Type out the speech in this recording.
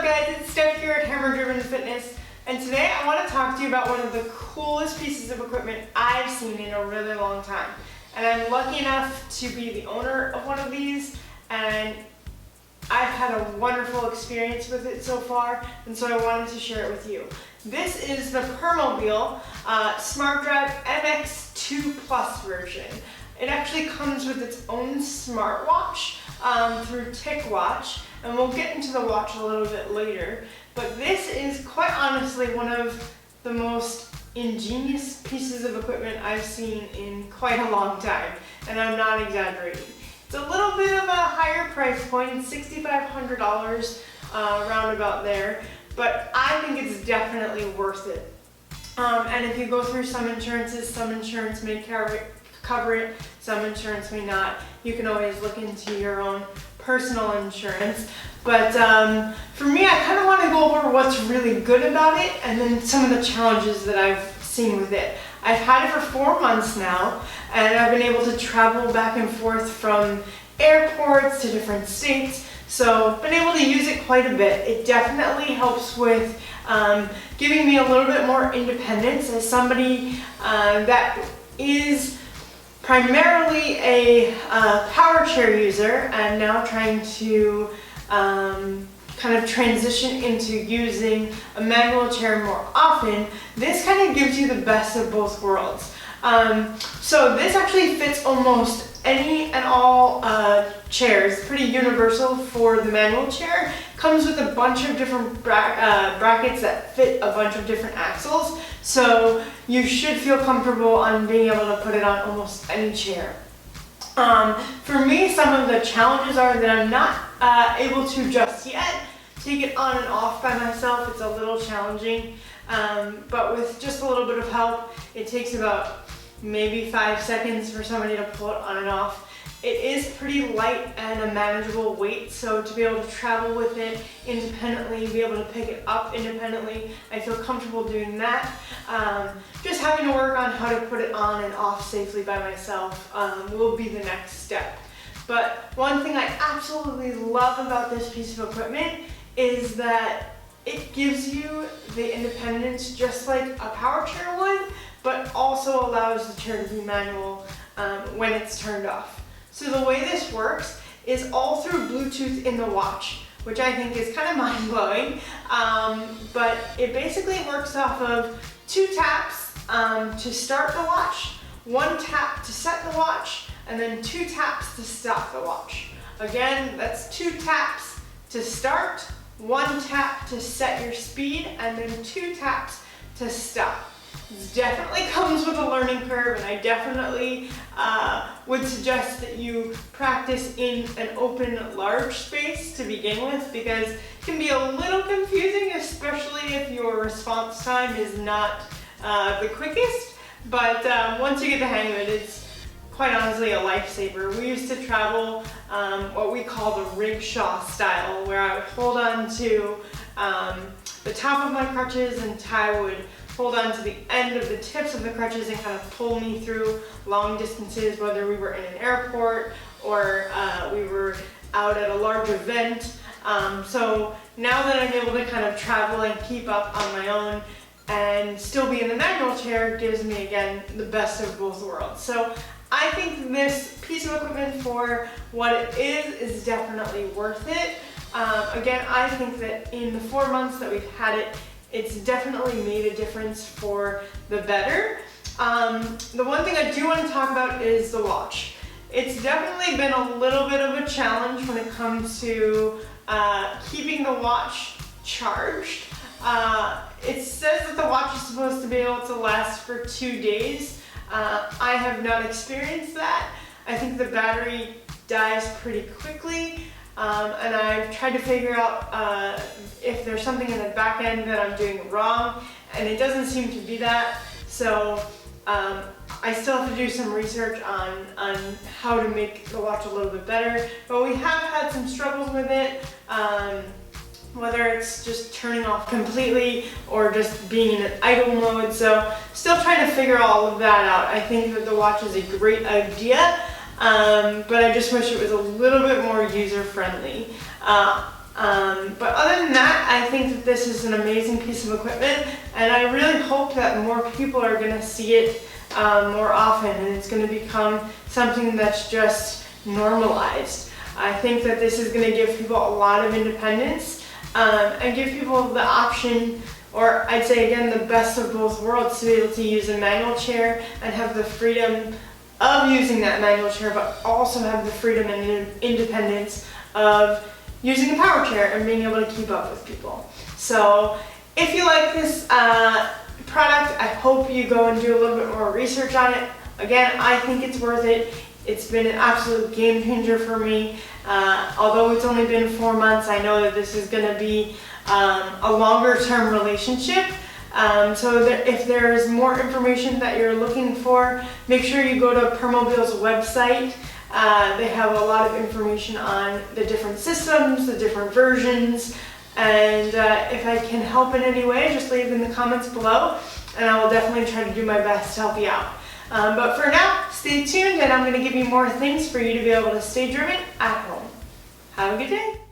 guys? It's Steph here at Hammer Driven Fitness, and today I want to talk to you about one of the coolest pieces of equipment I've seen in a really long time. And I'm lucky enough to be the owner of one of these, and I've had a wonderful experience with it so far, and so I wanted to share it with you. This is the Permobil SmartDrive MX2 Plus version. It actually comes with its own smartwatch through TicWatch, and we'll get into the watch a little bit later. But this is quite honestly one of the most ingenious pieces of equipment I've seen in quite a long time, and I'm not exaggerating. It's a little bit of a higher price point, $6,500, around about there, but I think it's definitely worth it. And if you go through some insurance may cover it, some insurance may not. You can always look into your own personal insurance. But for me, I kind of want to go over what's really good about it and then some of the challenges that I've seen with it. I've had it for 4 months now, and I've been able to travel back and forth from airports to different states, so I've been able to use it quite a bit. It definitely helps with giving me a little bit more independence as somebody that is primarily a power chair user and now trying to kind of transition into using a manual chair more often. This kind of gives you the best of both worlds. So this actually fits almost any and all chairs, pretty universal for the manual chair. Comes with a bunch of different brackets that fit a bunch of different axles, so you should feel comfortable on being able to put it on almost any chair. For me, some of the challenges are that I'm not able to just yet take it on and off by myself. It's a little challenging, but with just a little bit of help, it takes about maybe 5 seconds for somebody to pull it on and off. It is pretty light and a manageable weight, so to be able to travel with it independently, be able to pick it up independently, I feel comfortable doing that. Just having to work on how to put it on and off safely by myself will be the next step. But one thing I absolutely love about this piece of equipment is that it gives you the independence just like a power chair would, but also allows the chair to be manual when it's turned off. So the way this works is all through Bluetooth in the watch, which I think is kind of mind-blowing, but it basically works off of 2 taps to start the watch, 1 tap to set the watch, and then 2 taps to stop the watch. Again, that's 2 taps to start, 1 tap to set your speed, and then 2 taps to stop. It definitely comes with a learning curve, and I definitely would suggest that you practice in an open, large space to begin with, because it can be a little confusing, especially if your response time is not the quickest. But once you get the hang of it, it's quite honestly a lifesaver. We used to travel what we call the rickshaw style, where I would hold on to the top of my crutches and Ty would hold on to the end of the tips of the crutches and kind of pull me through long distances, whether we were in an airport or we were out at a large event. So now that I'm able to kind of travel and keep up on my own and still be in the manual chair, gives me, again, the best of both worlds. So I think this piece of equipment, for what it is definitely worth it. Again, I think that in the 4 months that we've had it, it's definitely made a difference for the better. The one thing I do want to talk about is the watch. It's definitely been a little bit of a challenge when it comes to keeping the watch charged. It says that the watch is supposed to be able to last for 2 days. I have not experienced that. I think the battery dies pretty quickly. And I've tried to figure out if there's something in the back end that I'm doing wrong, and it doesn't seem to be that. So I still have to do some research on how to make the watch a little bit better. But we have had some struggles with it, whether it's just turning off completely or just being in an idle mode. So still trying to figure all of that out. I think that the watch is a great idea. But I just wish it was a little bit more user-friendly. But other than that, I think that this is an amazing piece of equipment, and I really hope that more people are going to see it more often, and it's going to become something that's just normalized. I think that this is going to give people a lot of independence and give people the option, or I'd say again, the best of both worlds, to be able to use a manual chair and have the freedom of using that manual chair, but also have the freedom and independence of using a power chair and being able to keep up with people. So if you like this product, I hope you go and do a little bit more research on it. Again, I think it's worth it. It's been an absolute game changer for me. Although it's only been 4 months, I know that this is going to be a longer term relationship. So that if there's more information that you're looking for, make sure you go to Permobil's website. They have a lot of information on the different systems, the different versions, and if I can help in any way, just leave in the comments below, and I will definitely try to do my best to help you out. But for now, stay tuned, and I'm going to give you more things for you to be able to stay driven at home. Have a good day.